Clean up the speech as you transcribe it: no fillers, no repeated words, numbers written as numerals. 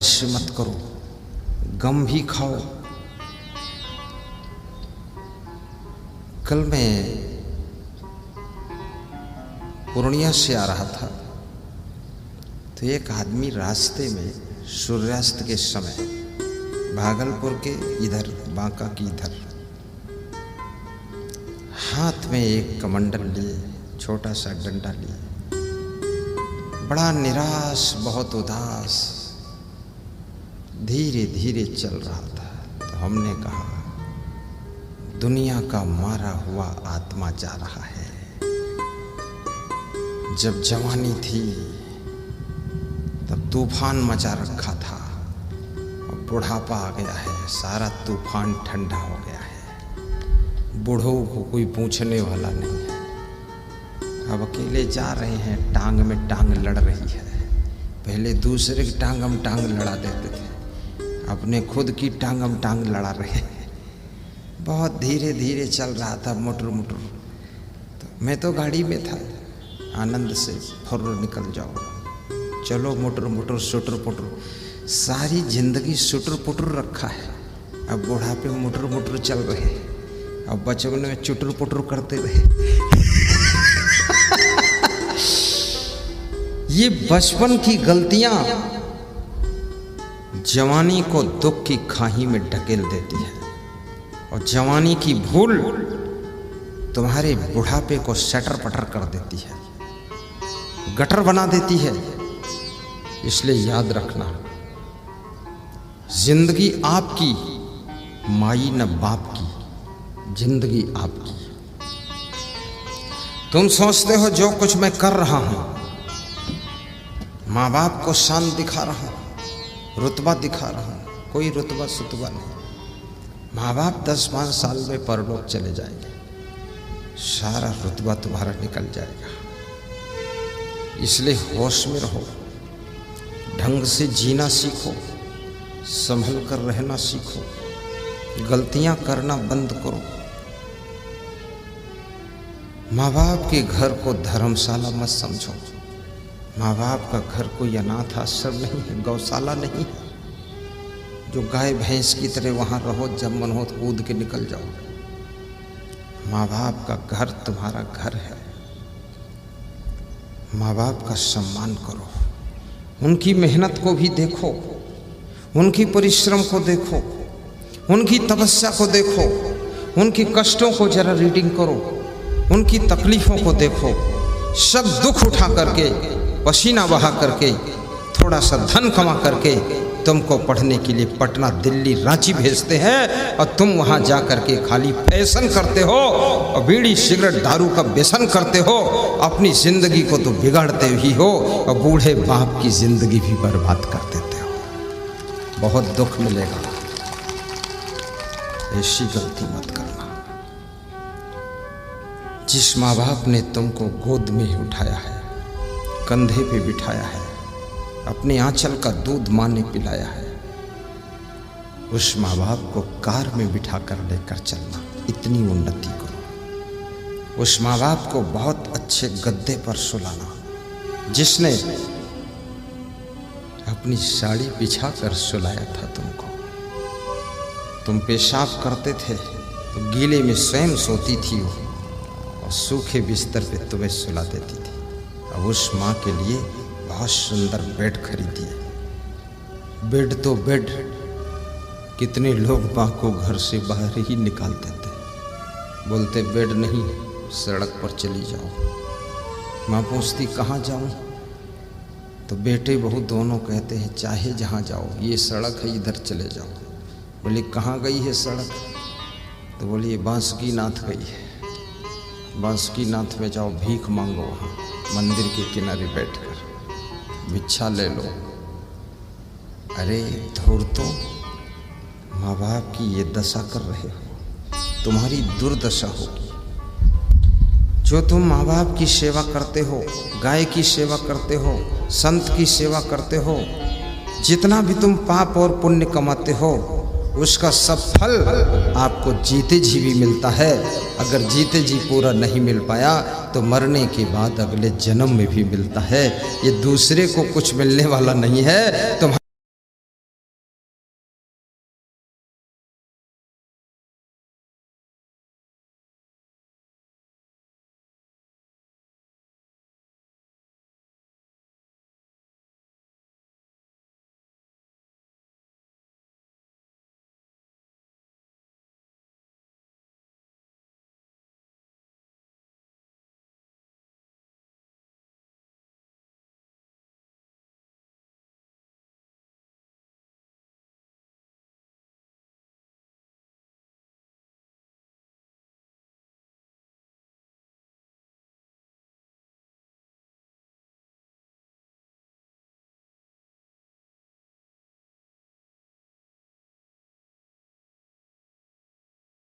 नशे मत करो, गम भी खाओ। कल मैं पूर्णिया से आ रहा था तो एक आदमी रास्ते में सूर्यास्त के समय भागलपुर के इधर बांका की इधर हाथ में एक कमंडल लिए, छोटा सा डंडा लिए, बड़ा निराश, बहुत उदास, धीरे धीरे चल रहा था। तो हमने कहा, दुनिया का मारा हुआ आत्मा जा रहा है। जब जवानी थी तब तूफान मचा रखा था, अब बुढ़ापा आ गया है, सारा तूफान ठंडा हो गया है, बूढ़ों को कोई पूछने वाला नहीं है। अब अकेले जा रहे हैं, टांग में टांग लड़ रही है। पहले दूसरे की टांग हम टांग लड़ा देते थे, अपने खुद की टांग हम टांग लड़ा रहे हैं। बहुत धीरे धीरे चल रहा था, मुटर मुटर। तो मैं तो गाड़ी में था, आनंद से फुर्र निकल जाओ, चलो मुटर मुटर सुटर पुटर। सारी जिंदगी सुटर पुटर रखा है, अब बुढ़ापे मुटर मुटर चल रहे हैं। अब बचपन में चुटर पुटर करते रहे। ये बचपन की गलतियां जवानी को दुख की खाई में ढकेल देती है, और जवानी की भूल तुम्हारे बुढ़ापे को सटर पटर कर देती है, गटर बना देती है। इसलिए याद रखना, जिंदगी आपकी, माई न बाप की, जिंदगी आपकी। तुम सोचते हो जो कुछ मैं कर रहा हूं, माँ बाप को शान दिखा रहा हूं, रुतबा दिखा रहा हूं, कोई रुतबा सुतबा नहीं। माँ बाप 10-5 साल में परलोक चले जाएंगे, सारा रुतबा तुम्हारा निकल जाएगा। इसलिए होश में रहो, ढंग से जीना सीखो, संभल कर रहना सीखो, गलतियां करना बंद करो। माँ बाप के घर को धर्मशाला मत समझो। माँ बाप का घर कोई अनाथ आश्रम नहीं है, गौशाला नहीं है जो गाय भैंस की तरह वहाँ रहो, जब मन हो तो कूद के निकल जाओ। माँ बाप का घर तुम्हारा घर है। माँ बाप का सम्मान करो, उनकी मेहनत को भी देखो, उनकी परिश्रम को देखो, उनकी तपस्या को देखो, उनके कष्टों को जरा रीडिंग करो, उनकी तकलीफों को देखो। सब दुख उठा करके, पसीना बहा करके, थोड़ा सा धन कमा करके तुमको पढ़ने के लिए पटना, दिल्ली, रांची भेजते हैं, और तुम वहाँ जा करके खाली फैशन करते हो और बीड़ी सिगरेट दारू का व्यसन करते हो। अपनी जिंदगी को तो बिगाड़ते ही हो, और बूढ़े बाप की जिंदगी भी बर्बाद कर देते हो। बहुत दुख मिलेगा, ऐसी गलती मत करना। जिस माँ बाप ने तुमको गोद में ही उठाया है, कंधे पे बिठाया है, अपने आंचल का दूध माँ ने पिलाया है, उस माँ बाप को कार में बिठा कर लेकर चलना, इतनी उन्नति करो। उस माँ बाप को बहुत अच्छे गद्दे पर सुलाना, जिसने अपनी साड़ी बिछा कर सुलाया था तुमको। तुम पेशाब करते थे तो गीले में स्वयं सोती थी वो, और सूखे बिस्तर पे तुम्हें सुला देती थी। अब उस माँ के लिए बहुत सुंदर बेड खरीदिए। बेड तो बेड, कितने लोग माँ को घर से बाहर ही निकाल देते, बोलते बेड नहीं, सड़क पर चली जाओ। माँ पूछती कहाँ जाऊँ, तो बेटे बहू दोनों कहते हैं चाहे जहाँ जाओ, ये सड़क है, इधर चले जाओ। बोले कहाँ गई है सड़क, तो बोलिए बांसुकी नाथ गई है। बांसुकी नाथ में जाओ, भीख मांगो, वहाँ मंदिर के किनारे बैठकर भिक्षा ले लो। अरे धूर्तो, माँ बाप की ये दशा कर रहे हो, तुम्हारी दुर्दशा होगी। जो तुम माँ बाप की सेवा करते हो, गाय की सेवा करते हो, संत की सेवा करते हो, जितना भी तुम पाप और पुण्य कमाते हो, उसका सब फल आपको जीते जी भी मिलता है। अगर जीते जी पूरा नहीं मिल पाया तो मरने के बाद अगले जन्म में भी मिलता है। ये दूसरे को कुछ मिलने वाला नहीं है।